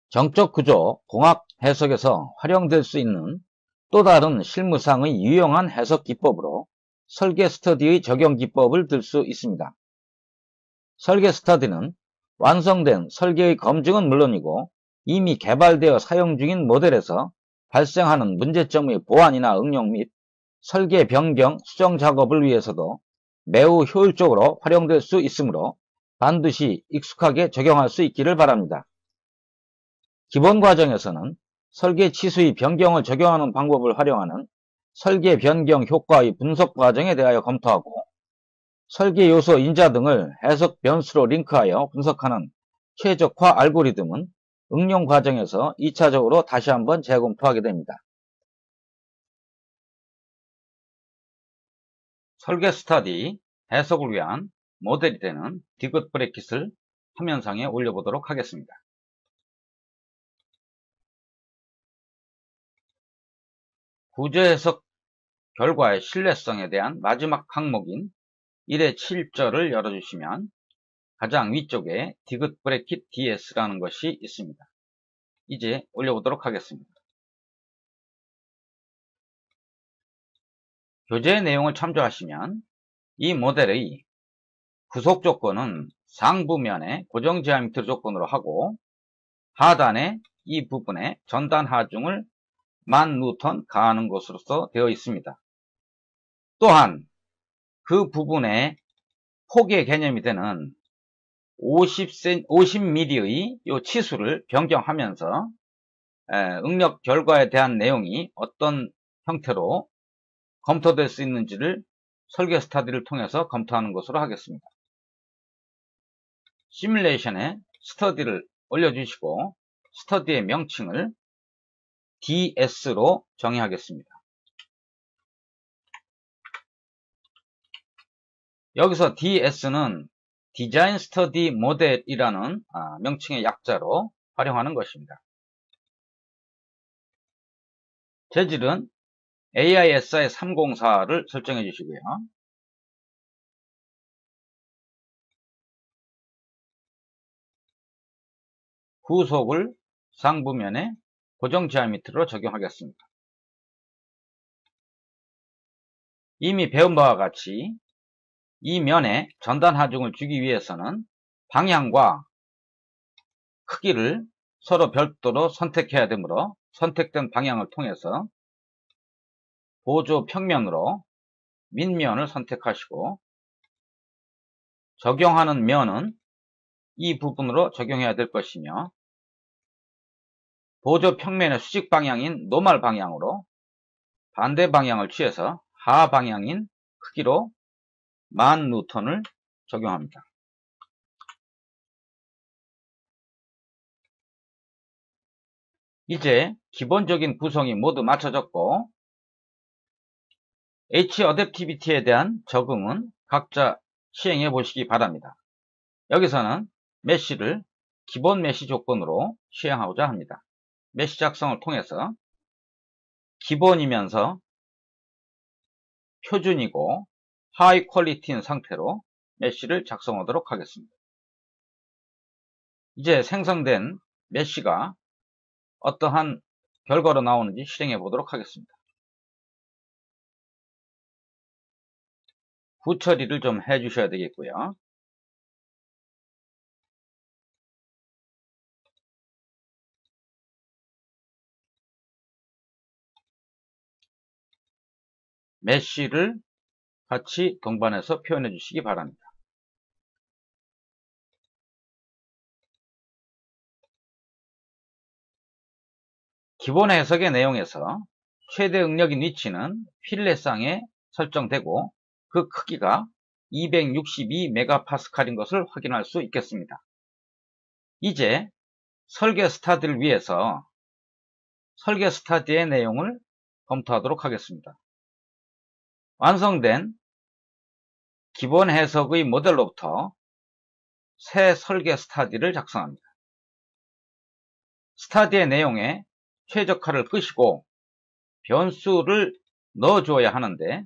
정적 구조 공학 해석에서 활용될 수 있는 또 다른 실무상의 유용한 해석 기법으로 설계 스터디의 적용 기법을 들 수 있습니다. 설계 스터디는 완성된 설계의 검증은 물론이고 이미 개발되어 사용 중인 모델에서 발생하는 문제점의 보완이나 응용 및 설계 변경, 수정 작업을 위해서도 매우 효율적으로 활용될 수 있으므로 반드시 익숙하게 적용할 수 있기를 바랍니다. 기본 과정에서는 설계 치수의 변경을 적용하는 방법을 활용하는 설계 변경 효과의 분석 과정에 대하여 검토하고 설계 요소 인자 등을 해석 변수로 링크하여 분석하는 최적화 알고리즘은 응용 과정에서 2차적으로 다시 한번 재검토하게 됩니다. 설계 스터디 해석을 위한 모델이 되는 디귿 브래킷을 화면상에 올려보도록 하겠습니다. 구조 해석 결과의 신뢰성에 대한 마지막 항목인 1의 7절을 열어주시면 가장 위쪽에 디귿 브래킷 DS라는 것이 있습니다. 이제 올려보도록 하겠습니다. 교재 내용을 참조하시면 이 모델의 구속 조건은 상부면에 고정 디아미터 조건으로 하고 하단에 이 부분에 전단 하중을 10,000N 가하는 것으로서 되어 있습니다. 또한 그 부분에 폭의 개념이 되는 50mm의 이 치수를 변경하면서 응력 결과에 대한 내용이 어떤 형태로 검토될 수 있는지를 설계 스터디를 통해서 검토하는 것으로 하겠습니다. 시뮬레이션에 스터디를 올려주시고 스터디의 명칭을 DS로 정의하겠습니다. 여기서 DS는 디자인 스터디 모델이라는 명칭의 약자로 활용하는 것입니다. 재질은 AISI 304를 설정해 주시고요. 구속을 상부면에 고정 디아미터로 적용하겠습니다. 이미 배운 바와 같이 이 면에 전단 하중을 주기 위해서는 방향과 크기를 서로 별도로 선택해야 되므로 선택된 방향을 통해서 보조 평면으로 밑면을 선택하시고 적용하는 면은 이 부분으로 적용해야 될 것이며 보조 평면의 수직 방향인 노멀 방향으로 반대 방향을 취해서 하 방향인 크기로 10,000N을 적용합니다. 이제 기본적인 구성이 모두 맞춰졌고 H-어댑티비티에 대한 적응은 각자 시행해 보시기 바랍니다. 여기서는 메쉬를 기본 메쉬 조건으로 시행하고자 합니다. 메쉬 작성을 통해서 기본이면서 표준이고 하이 퀄리티인 상태로 메쉬를 작성하도록 하겠습니다. 이제 생성된 메쉬가 어떠한 결과로 나오는지 실행해 보도록 하겠습니다. 후처리를 좀 해 주셔야 되겠고요. 메쉬를 같이 동반해서 표현해 주시기 바랍니다. 기본 해석의 내용에서 최대 응력인 위치는 필렛상에 설정되고 그 크기가 262MPa인 것을 확인할 수 있겠습니다. 이제 설계 스터디를 위해서 설계 스터디의 내용을 검토하도록 하겠습니다. 완성된 기본 해석의 모델로부터 새 설계 스터디를 작성합니다. 스터디의 내용에 최적화를 끄시고 변수를 넣어줘야 하는데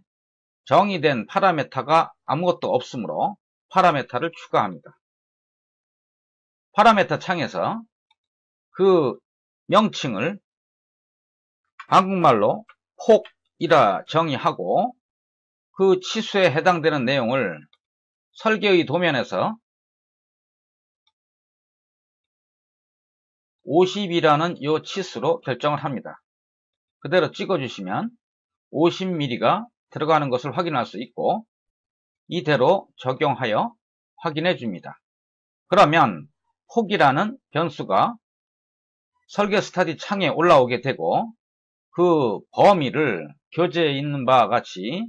정의된 파라메타가 아무것도 없으므로 파라메타를 추가합니다. 파라메타 창에서 그 명칭을 한국말로 폭이라 정의하고 그 치수에 해당되는 내용을 설계의 도면에서 50이라는 이 치수로 결정을 합니다. 그대로 찍어주시면 50mm가 들어가는 것을 확인할 수 있고 이대로 적용하여 확인해 줍니다. 그러면 폭이라는 변수가 설계 스터디 창에 올라오게 되고 그 범위를 교재에 있는 바와 같이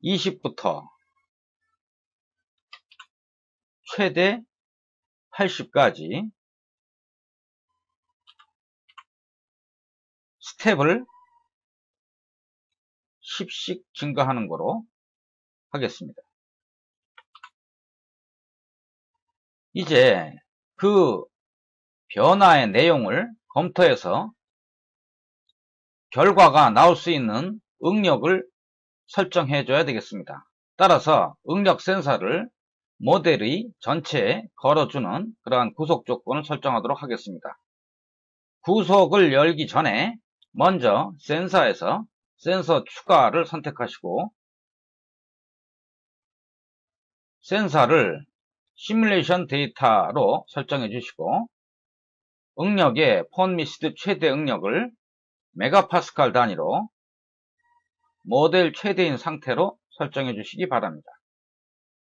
20부터 최대 80까지 스텝을 10씩 증가하는 거로 하겠습니다. 이제 그 변화의 내용을 검토해서 결과가 나올 수 있는 응력을 설정해 줘야 되겠습니다. 따라서 응력 센서를 모델의 전체에 걸어주는 그러한 구속 조건을 설정하도록 하겠습니다. 구속을 열기 전에 먼저 센서에서 센서 추가를 선택하시고 센서를 시뮬레이션 데이터로 설정해 주시고 응력의 폰미스드 최대 응력을 메가파스칼 단위로 모델 최대인 상태로 설정해 주시기 바랍니다.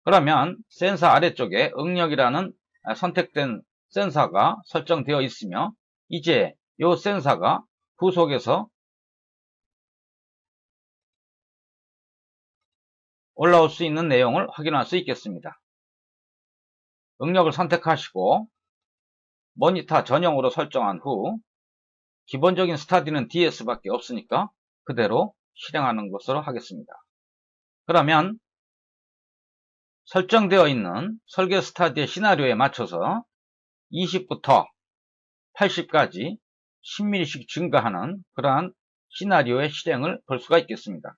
그러면 센서 아래쪽에 응력이라는 선택된 센서가 설정되어 있으며 이제 이 센서가 구속에서 올라올 수 있는 내용을 확인할 수 있겠습니다. 응력을 선택하시고 모니터 전용으로 설정한 후 기본적인 스터디는 DS밖에 없으니까 그대로 실행하는 것으로 하겠습니다. 그러면 설정되어 있는 설계 스터디의 시나리오에 맞춰서 20부터 80까지 10mm씩 증가하는 그러한 시나리오의 실행을 볼 수가 있겠습니다.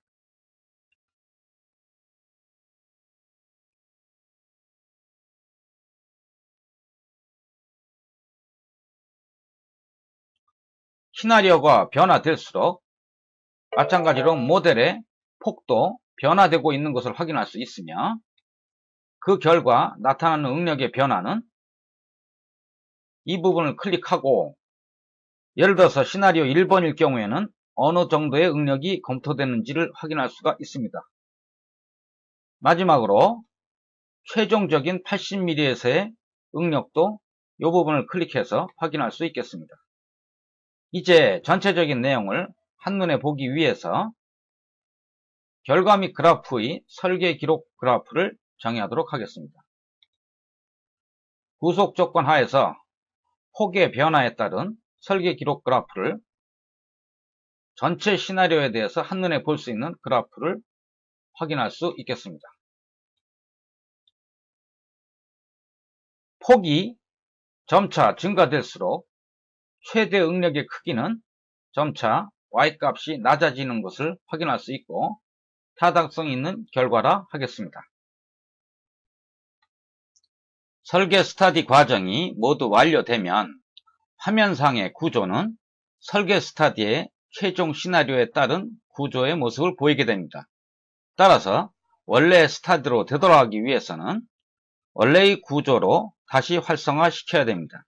시나리오가 변화될수록 마찬가지로 모델의 폭도 변화되고 있는 것을 확인할 수 있으며 그 결과 나타나는 응력의 변화는 이 부분을 클릭하고 예를 들어서 시나리오 1번일 경우에는 어느 정도의 응력이 검토되는지를 확인할 수가 있습니다. 마지막으로 최종적인 80mm에서의 응력도 이 부분을 클릭해서 확인할 수 있겠습니다. 이제 전체적인 내용을 한눈에 보기 위해서 결과 및 그래프의 설계 기록 그래프를 정의하도록 하겠습니다. 구속 조건 하에서 폭의 변화에 따른 설계 기록 그래프를 전체 시나리오에 대해서 한눈에 볼 수 있는 그래프를 확인할 수 있겠습니다. 폭이 점차 증가될수록 최대 응력의 크기는 점차 Y값이 낮아지는 것을 확인할 수 있고 타당성 있는 결과라 하겠습니다. 설계 스터디 과정이 모두 완료되면 화면상의 구조는 설계 스터디의 최종 시나리오에 따른 구조의 모습을 보이게 됩니다. 따라서 원래의 스터디로 되돌아가기 위해서는 원래의 구조로 다시 활성화 시켜야 됩니다.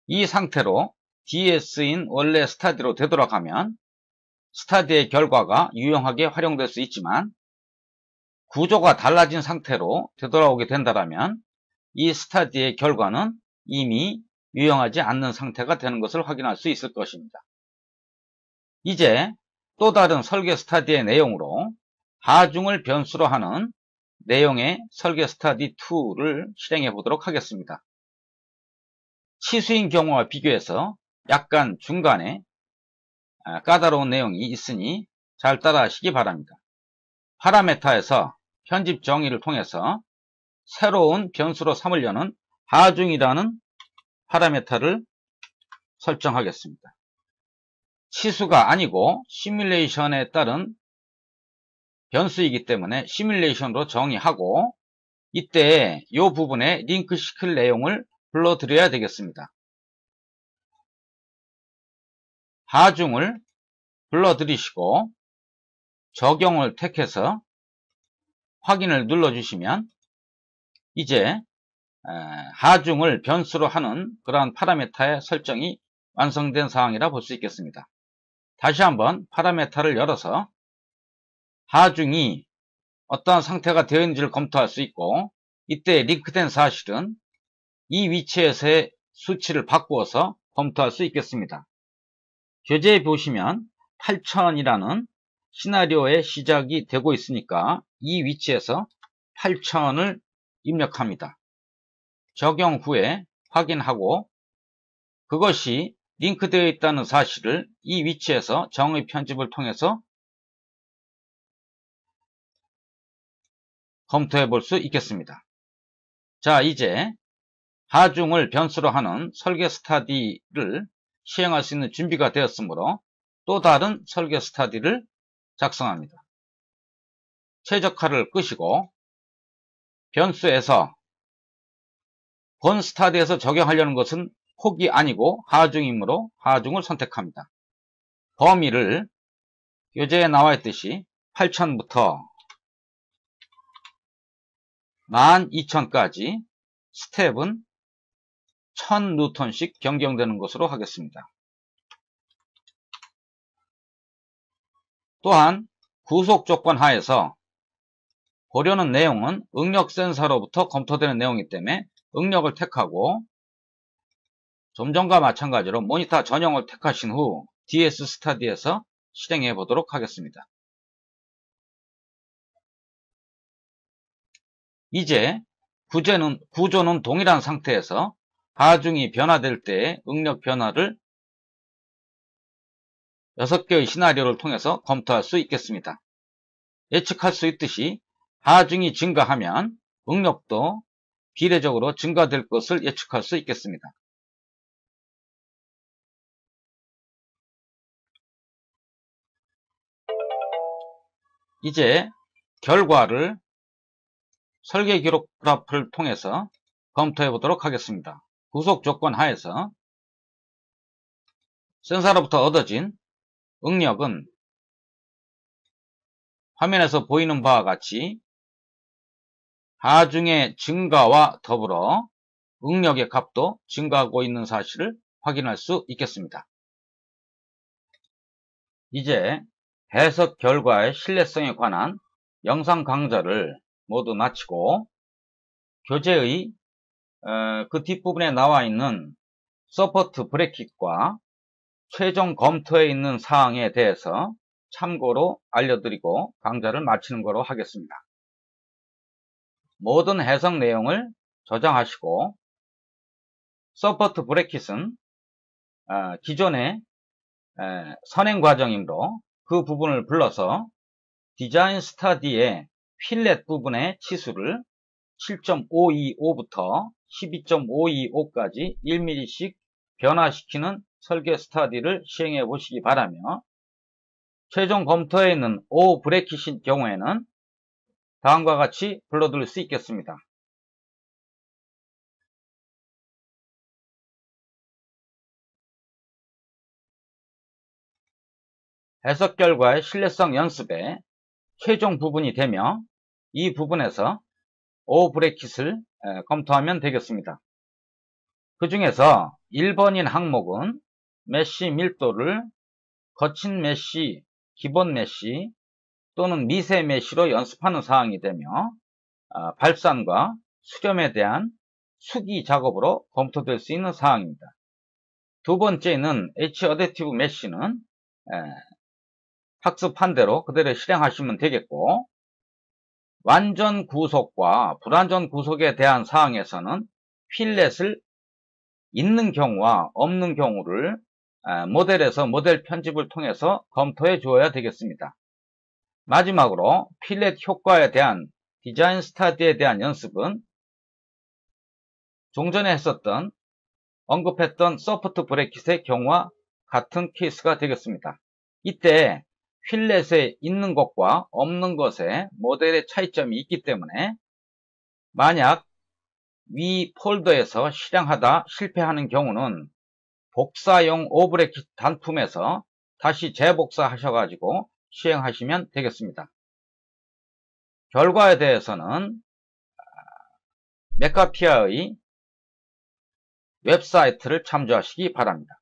이 상태로 DS인 원래 스터디로 되돌아가면 스터디의 결과가 유용하게 활용될 수 있지만 구조가 달라진 상태로 되돌아오게 된다면 이 스터디의 결과는 이미 유용하지 않는 상태가 되는 것을 확인할 수 있을 것입니다. 이제 또 다른 설계 스터디의 내용으로 하중을 변수로 하는 내용의 설계 스터디 2를 실행해 보도록 하겠습니다. 치수인 경우와 비교해서 약간 중간에 까다로운 내용이 있으니 잘 따라하시기 바랍니다. 파라메타에서 편집 정의를 통해서 새로운 변수로 삼으려는 하중이라는 파라메타를 설정하겠습니다. 치수가 아니고 시뮬레이션에 따른 변수이기 때문에 시뮬레이션으로 정의하고 이때 이 부분에 링크 시킬 내용을 불러드려야 되겠습니다. 하중을 불러들이시고 적용을 택해서 확인을 눌러주시면 이제 하중을 변수로 하는 그러한 파라미터의 설정이 완성된 사항이라 볼 수 있겠습니다. 다시 한번 파라미터를 열어서 하중이 어떠한 상태가 되어 있는지를 검토할 수 있고, 이때 링크된 사실은 이 위치에서의 수치를 바꾸어서 검토할 수 있겠습니다. 교재에 보시면 8000이라는 시나리오의 시작이 되고 있으니까 이 위치에서 8000을 입력합니다. 적용 후에 확인하고 그것이 링크되어 있다는 사실을 이 위치에서 정의 편집을 통해서 검토해 볼 수 있겠습니다. 자, 이제 하중을 변수로 하는 설계 스타디를 시행할 수 있는 준비가 되었으므로 또 다른 설계 스타디를 작성합니다. 최적화를 끄시고 변수에서 본 스타디에서 적용하려는 것은 폭이 아니고 하중이므로 하중을 선택합니다. 범위를 교재에 나와 있듯이 8000부터 12000까지 스텝은 1000N씩 변경되는 것으로 하겠습니다. 또한 구속 조건 하에서 보려는 내용은 응력 센서로부터 검토되는 내용이기 때문에 응력을 택하고 좀 전과 마찬가지로 모니터 전용을 택하신 후 DS 스타디에서 실행해 보도록 하겠습니다. 이제 구조는 동일한 상태에서 하중이 변화될 때의 응력 변화를 6개의 시나리오를 통해서 검토할 수 있겠습니다. 예측할 수 있듯이 하중이 증가하면 응력도 비례적으로 증가될 것을 예측할 수 있겠습니다. 이제 결과를 설계 기록 그래프를 통해서 검토해 보도록 하겠습니다. 구속 조건 하에서 센서로부터 얻어진 응력은 화면에서 보이는 바와 같이 하중의 증가와 더불어 응력의 값도 증가하고 있는 사실을 확인할 수 있겠습니다. 이제 해석 결과의 신뢰성에 관한 영상 강좌를 모두 마치고 교재의 그 뒷부분에 나와 있는 서포트 브래킷과 최종 검토에 있는 사항에 대해서 참고로 알려드리고 강좌를 마치는 거로 하겠습니다. 모든 해석 내용을 저장하시고 서포트 브래킷은 기존의 선행 과정이므로 그 부분을 불러서 디자인 스타디의 필렛 부분의 치수를 7.525부터 12.525까지 1mm씩 변화시키는 설계 스타디를 시행해 보시기 바라며, 최종 검토에 있는 O 브래킷인 경우에는 다음과 같이 불러드릴 수 있겠습니다. 해석 결과의 신뢰성 연습의 최종 부분이 되며 이 부분에서 O 브래킷을 검토하면 되겠습니다. 그 중에서 1번인 항목은 메쉬 밀도를 거친 메쉬, 기본 메쉬 또는 미세 메쉬로 연습하는 사항이 되며 발산과 수렴에 대한 수기 작업으로 검토될 수 있는 사항입니다. 두 번째는 H 어댑티브 메쉬는 학습한 대로 그대로 실행하시면 되겠고, 완전 구속과 불완전 구속에 대한 사항에서는 필렛을 있는 경우와 없는 경우를 모델에서 모델 편집을 통해서 검토해 주어야 되겠습니다. 마지막으로 필렛 효과에 대한 디자인 스타디에 대한 연습은 종전에 했었던 언급했던 서포트 브래킷의 경우와 같은 케이스가 되겠습니다. 이때 필렛에 있는 것과 없는 것의 모델의 차이점이 있기 때문에 만약 위 폴더에서 실행하다 실패하는 경우는 복사용 오브레킷 단품에서 다시 재복사하셔가지고 시행하시면 되겠습니다. 결과에 대해서는 메카피아의 웹사이트를 참조하시기 바랍니다.